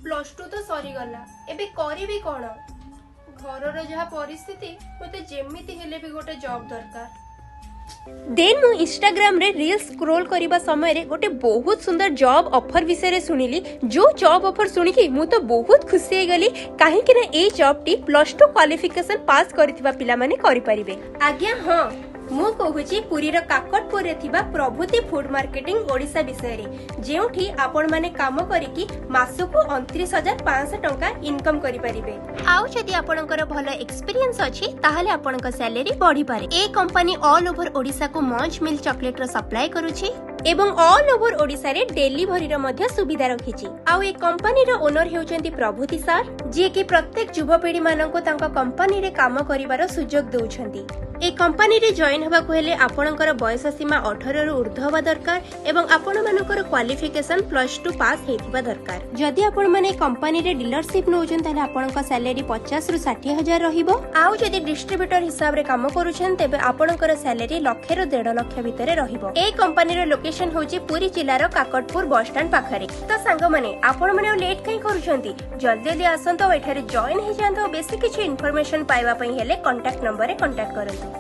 Plus two तो सरीगला एबे करिबी कोन घरर जहा परिस्थिति मते जेमिति हेले भी गोटे जॉब दरकार। देन मु इंस्टाग्राम रे रील स्क्रॉल करबा समय रे गोटे बहुत सुंदर जॉब ऑफर विषय रे सुनिली। जो जॉब ऑफर सुनिकी मु तो बहुत खुशी हे गली काहे कि ना ए जॉब टी प्लस टू क्वालिफिकेशन पास करथिबा पिला माने करि परिबे। आज्ञा हां मु कहूची पुरीर काकटपुर रे थिबा प्रभुति फूड मार्केटिंग ओडिसा विषय रे जेउठी आपण माने काम करिकी मासको 29,500 टंका इनकम करि परिबे। आउ जदि आपणकर भलो एक्सपीरियंस अछि ताहाले आपणक सैलरी बढ़ी पारे। ए कंपनी ऑल ओवर ओडिसा को मंच मिल्क चॉकलेट रो सप्लाई करूची एवं ऑल ओवर ओडिसा रे डेलीवरी रो मध्य सुविधा रखिची। आउ ए कंपनी रो ओनर हेउचंती प्रभुति सर जे कि प्रत्येक युवपीढ़ी मानको तांका कंपनी रे काम करिवार सुजोग दउछंती। ए कंपनी रे जॉइन हबा को हेले आपणकर बयस सीमा 18 रु ऊर्ध्व हबा दरकार एवं आपण मानकर क्वालिफिकेशन प्लस टू पास हेतिबा दरकार। जदि आपण माने कंपनी रे डीलरशिप नउछन ताले आपणक सैलरी 50 रु 60,000 रहिबो। आउ जदि डिस्ट्रीब्यूटर हिसाब रे काम करूछन तेबे आपणकर सैलरी लक्षे रु 1.5 लाख भितरे रहिबो। ए कंपनी रो लोकेशन होची पुरी जिल्लार काकटपुर बस स्टैंड पाखरे। तो सांग माने आपण माने लेट काई करूछंती जल्दी जल्दी आसंतो एठारे जॉइन हे जानतो। बेसी किछि इन्फॉर्मेशन पाइबा पई हेले कांटेक्ट नंबर रे कांटेक्ट करंतु।